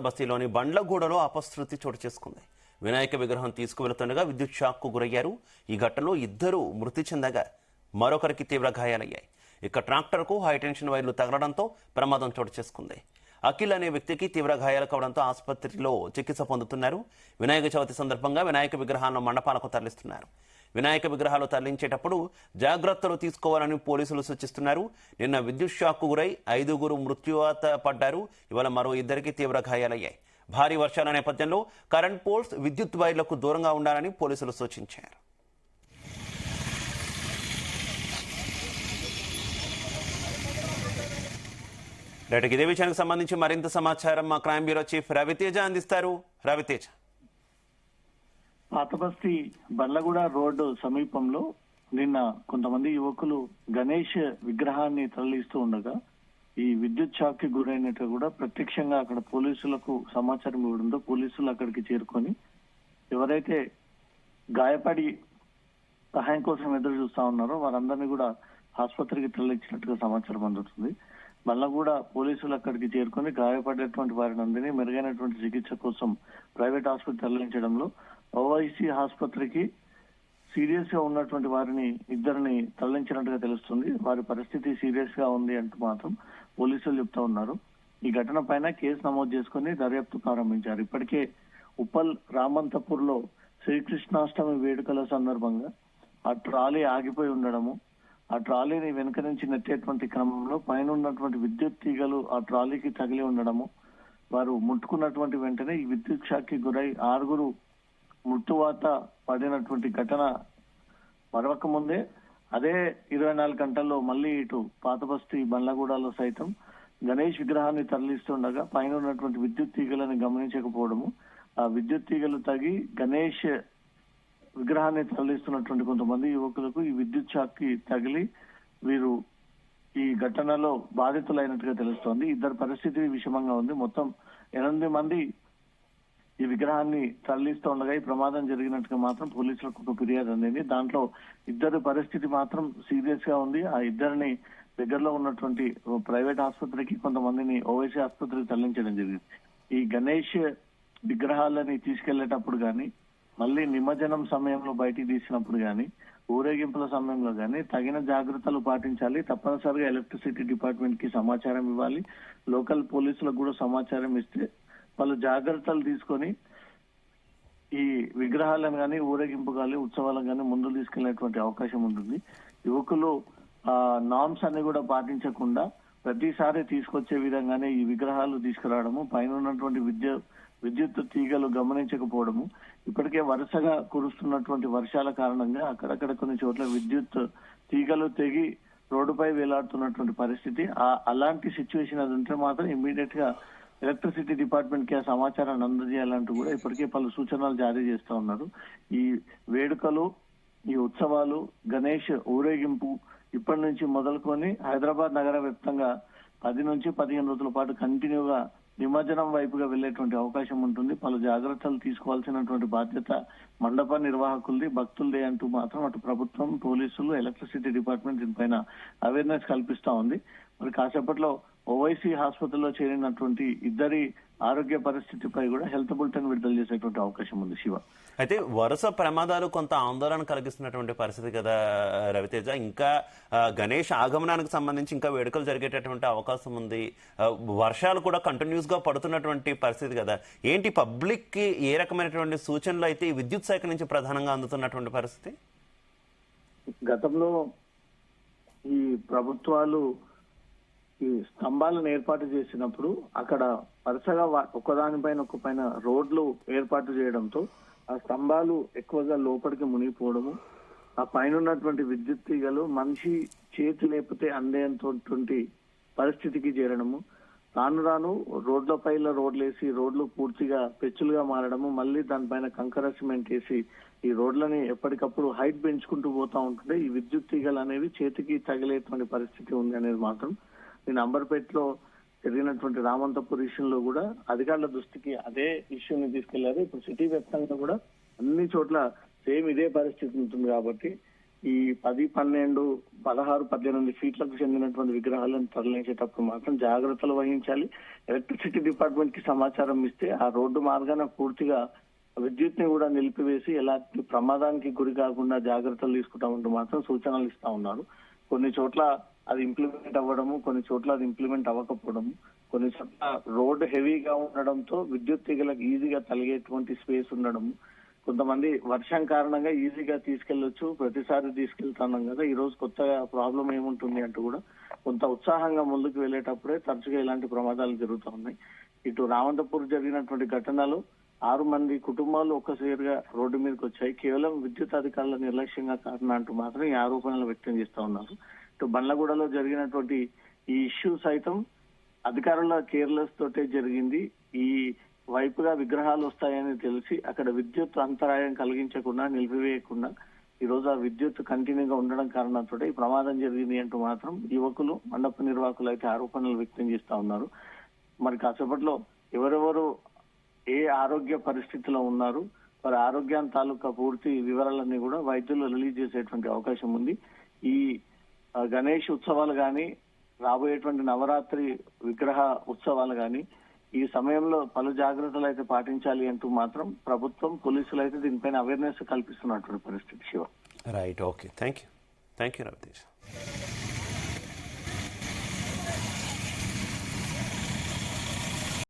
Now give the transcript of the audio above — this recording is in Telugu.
బస్తీలోని బండ్లగూడలో అపశృతి చోటు చేసుకుంది. వినాయక విగ్రహం తీసుకువెళుతుండగా విద్యుత్ షాక్కు గురయ్యారు. ఈ ఘటనలో ఇద్దరు మృతి చెందగా మరొకరికి తీవ్ర గాయాలయ్యాయి. ఇక ట్రాక్టర్కు హైటెన్షన్ వైర్లు తగలడంతో ప్రమాదం చోటు చేసుకుంది. అఖిల్ అనే వ్యక్తికి తీవ్ర గాయాలు కావడంతో ఆసుపత్రిలో చికిత్స పొందుతున్నారు. వినాయక చవితి సందర్భంగా వినాయక విగ్రహాలను మండపాలకు తరలిస్తున్నారు. వినాయక విగ్రహాలు తరలించేటప్పుడు జాగ్రత్తలు తీసుకోవాలని పోలీసులు సూచిస్తున్నారు. నిన్న విద్యుత్ షాక్కు గురై 5 మృత్యువాత పడ్డారు. ఇవాళ మరో 2కి తీవ్ర గాయాలయ్యాయి. భారీ వర్షాల నేపథ్యంలో కరెంట్ పోల్స్, విద్యుత్ వైర్లకు దూరంగా ఉండాలని పోలీసులు సూచించారు. ఇదే విషయానికి సంబంధించి మరింత సమాచారం మా క్రైమ్ బ్యూరో చీఫ్ రవితేజ అందిస్తారు. రవితేజ, పాతబస్తీ బండ్లగూడ రోడ్డు సమీపంలో నిన్న కొంతమంది యువకులు గణేష్ విగ్రహాన్ని తరలిస్తూ ఉండగా ఈ విద్యుత్ షాక్ కి గురైనట్టు కూడా ప్రత్యక్షంగా అక్కడ పోలీసులకు సమాచారం ఇవ్వడంతో పోలీసులు అక్కడికి చేరుకొని ఎవరైతే గాయపడి సహాయం కోసం ఎదురు చూస్తా ఉన్నారో వారందరినీ కూడా ఆసుపత్రికి తరలించినట్టుగా సమాచారం అందుతుంది. బండ్లగూడ పోలీసులు అక్కడికి చేరుకొని గాయపడేటువంటి వారిని అందరినీ మెరుగైనటువంటి చికిత్స కోసం ప్రైవేట్ ఆసుపత్రి తరలించడంలో ఓవైసీ ఆసుపత్రికి సీరియస్ గా ఉన్నటువంటి వారిని ఇద్దరిని తరలించినట్టుగా తెలుస్తుంది. వారి పరిస్థితి సీరియస్ గా ఉంది అంటూ మాత్రం పోలీసులు చెప్తా ఉన్నారు. ఈ ఘటన పైన కేసు నమోదు చేసుకుని దర్యాప్తు ప్రారంభించారు. ఇప్పటికే ఉప్పల్ రామంతపూర్ లో శ్రీకృష్ణాష్టమి వేడుకల సందర్భంగా ఆ ట్రాలీ ఆగిపోయి ఉండడము, ఆ ట్రాలీని వెనుక నుంచి నెట్టేటువంటి క్రమంలో పైన ఉన్నటువంటి విద్యుత్ తీగలు ఆ ట్రాలీకి తగిలి ఉండడము, వారు ముట్టుకున్నటువంటి వెంటనే ఈ విద్యుత్ షాక్ కి గురై 6 మృత్యువాత పడినటువంటి ఘటన మరొక ముందే అదే 24 గంటల్లో మళ్ళీ ఇటు పాతబస్తీ బండ్లగూడలో సైతం గణేష్ విగ్రహాన్ని తరలిస్తుండగా పైన ఉన్నటువంటి విద్యుత్ తీగలను గమనించకపోవడము, ఆ విద్యుత్ తీగలు తగి గణేష్ విగ్రహాన్ని తరలిస్తున్నటువంటి కొంతమంది యువకులకు ఈ విద్యుత్ షాక్ కి తగిలి వీరు ఈ ఘటనలో బాధితులైనట్టుగా తెలుస్తోంది. ఇద్దరు పరిస్థితి విషమంగా ఉంది. మొత్తం 8 మంది ఈ విగ్రహాన్ని తరలిస్తూ ఉండగా ఈ ప్రమాదం జరిగినట్టుగా మాత్రం పోలీసులకు ఒక ఫిర్యాదు అందింది. దాంట్లో ఇద్దరు పరిస్థితి మాత్రం సీరియస్ గా ఉంది. ఆ ఇద్దరిని దగ్గరలో ఉన్నటువంటి ప్రైవేట్ ఆసుపత్రికి, కొంతమందిని ఓవైసీ ఆసుపత్రికి తరలించడం జరిగింది. ఈ గణేష్ విగ్రహాలని తీసుకెళ్లేటప్పుడు గాని, మళ్ళీ నిమజ్జనం సమయంలో బయటికి తీసినప్పుడు గాని, ఊరేగింపుల సమయంలో గాని తగిన జాగ్రత్తలు పాటించాలి. తప్పనిసరిగా ఎలక్ట్రిసిటీ డిపార్ట్మెంట్ కి సమాచారం ఇవ్వాలి. లోకల్ పోలీసులకు కూడా సమాచారం ఇస్తే వాళ్ళు జాగ్రత్తలు తీసుకొని ఈ విగ్రహాలను కానీ, ఊరేగింపు కానీ, ఉత్సవాలను కానీ ముందుకు తీసుకెళ్లేటువంటి అవకాశం ఉంటుంది. యువకులు నామ్స్ అన్ని కూడా పాటించకుండా ప్రతిసారి తీసుకొచ్చే విధంగానే ఈ విగ్రహాలు తీసుకురావడము, పైన ఉన్నటువంటి విద్యుత్ తీగలు గమనించకపోవడము, ఇప్పటికే వరుసగా కురుస్తున్నటువంటి వర్షాల కారణంగా అక్కడక్కడ కొన్ని చోట్ల విద్యుత్ తీగలు తెగి రోడ్డుపై వేలాడుతున్నటువంటి పరిస్థితి. అలాంటి సిచ్యువేషన్ అది ఉంటే మాత్రం ఇమ్మీడియట్ గా ఎలక్ట్రిసిటీ డిపార్ట్మెంట్ కి ఆ సమాచారాన్ని అందజేయాలంటూ కూడా ఇప్పటికే పలు సూచనలు జారీ చేస్తా ఉన్నారు. ఈ వేడుకలు, ఈ ఉత్సవాలు, గణేష్ ఊరేగింపు ఇప్పటి నుంచి మొదలుకొని హైదరాబాద్ నగర వ్యాప్తంగా 10 నుంచి 15 రోజుల పాటు కంటిన్యూగా నిమజ్జనం వైపుగా వెళ్లేటువంటి అవకాశం ఉంటుంది. పలు జాగ్రత్తలు తీసుకోవాల్సినటువంటి బాధ్యత మండప నిర్వాహకులది, భక్తులదే అంటూ మాత్రం అటు ప్రభుత్వం, పోలీసులు, ఎలక్ట్రిసిటీ డిపార్ట్మెంట్ దీనిపైన అవేర్నెస్ కల్పిస్తా ఉంది. మరి కాసేపట్లో ఓవైసీ ఆసుపత్రిలో చేరినటువంటి ఇద్దరి ఆరోగ్య పరిస్థితిపై కూడా హెల్త్ బులెటిన్ విడుదల చేసేటువంటి అవకాశం ఉంది. శివ, అయితే వరుస ప్రమాదాలు కొంత ఆందోళన కలిగిస్తున్నటువంటి పరిస్థితి కదా రవితేజ. ఇంకా గణేష్ ఆగమనానికి సంబంధించి ఇంకా వేడుకలు జరిగేటటువంటి అవకాశం ఉంది. వర్షాలు కూడా కంటిన్యూస్ గా పడుతున్నటువంటి పరిస్థితి కదా. ఏంటి పబ్లిక్ కి ఏ రకమైనటువంటి సూచనలు అయితే ఈ విద్యుత్ శాఖ నుంచి ప్రధానంగా అందుతున్నటువంటి పరిస్థితి? గతంలో ఈ ప్రభుత్వాలు ఈ స్తంభాలను ఏర్పాటు చేసినప్పుడు అక్కడ వరుసగా ఒకదానిపైన ఒకపైన రోడ్లు ఏర్పాటు చేయడంతో ఆ స్తంభాలు ఎక్కువగా లోపలికి మునిగిపోవడము, ఆ పైన ఉన్నటువంటి విద్యుత్ తీగలు మనిషి చేతి లేపితే అందేటువంటి పరిస్థితికి చేరడము, రాను రాను రోడ్లు వేసి రోడ్లు పూర్తిగా పెచ్చులుగా మారడము, మళ్ళీ దానిపైన కంకర సిమెంట్ వేసి ఈ రోడ్లని ఎప్పటికప్పుడు హైట్ పెంచుకుంటూ పోతా ఉంటుంటే ఈ విద్యుత్ తీగలు అనేవి చేతికి తగిలేటువంటి పరిస్థితి ఉంది అనేది మాత్రం నేను అంబర్పేటలో జరిగినటువంటి రామంతపూర్ ఇష్యూలో కూడా అధికారుల దృష్టికి అదే ఇష్యూని తీసుకెళ్లారు. ఇప్పుడు సిటీ వ్యాప్తంగా కూడా అన్ని చోట్ల సేమ్ ఇదే పరిస్థితి ఉంటుంది కాబట్టి ఈ 10, 12, 16, 18 ఫీట్లకు చెందినటువంటి విగ్రహాలను తరలించేటప్పుడు మాత్రం జాగ్రత్తలు వహించాలి. ఎలక్ట్రిసిటీ డిపార్ట్మెంట్ కి సమాచారం ఇస్తే ఆ రోడ్డు మార్గాన పూర్తిగా విద్యుత్ ని కూడా నిలిపివేసి ఎలాంటి ప్రమాదానికి గురి కాకుండా జాగ్రత్తలు తీసుకుంటామంటూ మాత్రం సూచనలు ఇస్తా ఉన్నారు. కొన్ని చోట్ల అది ఇంప్లిమెంట్ అవ్వడము, కొన్ని చోట్ల అది ఇంప్లిమెంట్ అవ్వకపోవడము, కొన్ని చోట్ల రోడ్ హెవీగా ఉండడంతో విద్యుత్ తీగలకు ఈజీగా తలిగేటువంటి స్పేస్ ఉండడము, కొంతమంది వర్షం కారణంగా ఈజీగా తీసుకెళ్లొచ్చు, ప్రతిసారి తీసుకెళ్తున్నాం కదా, ఈ రోజు కొత్తగా ప్రాబ్లం ఏముంటుంది అంటూ కూడా కొంత ఉత్సాహంగా ముందుకు వెళ్లేటప్పుడే తరచుగా ఇలాంటి ప్రమాదాలు జరుగుతూ ఉన్నాయి. ఇటు రామంతపూర్ జరిగినటువంటి ఘటనలో 6 మంది కుటుంబాలు ఒక్కసారిగా రోడ్డు మీదకి వచ్చాయి. కేవలం విద్యుత్ అధికారుల నిర్లక్ష్యంగా కారణం అంటూ మాత్రం ఈ ఆరోపణలు వ్యక్తం చేస్తా ఉన్నారు. ఇటు బండ్లగూడలో జరిగినటువంటి ఈ ఇష్యూ సైతం అధికారుల కేర్లెస్ తోటే జరిగింది. ఈ వైపుగా విగ్రహాలు వస్తాయని తెలిసి అక్కడ విద్యుత్ అంతరాయం కలిగించకుండా, నిలిపివేయకుండా ఈ రోజు ఆ విద్యుత్ కంటిన్యూగా ఉండడం కారణంతో ఈ ప్రమాదం జరిగింది అంటూ మాత్రం యువకులు, మండప నిర్వాహకులు అయితే ఆరోపణలు వ్యక్తం చేస్తా ఉన్నారు. మరి కాసేపట్లో ఎవరెవరు ఏ ఆరోగ్య పరిస్థితిలో ఉన్నారు, వారి ఆరోగ్యాన్ని తాలూకా పూర్తి వివరాలన్నీ కూడా వైద్యులు రిలీజ్ చేసేటువంటి అవకాశం ఉంది. ఈ గణేష్ ఉత్సవాలు గాని, రాబోయేటువంటి నవరాత్రి విగ్రహ ఉత్సవాలు గాని ఈ సమయంలో పలు జాగ్రత్తలు అయితే పాటించాలి అంటూ మాత్రం ప్రభుత్వం, పోలీసులు అయితే దీనిపైన అవేర్నెస్ కల్పిస్తున్నటువంటి పరిస్థితి. Shiva. Right, okay, thank you Raviteja.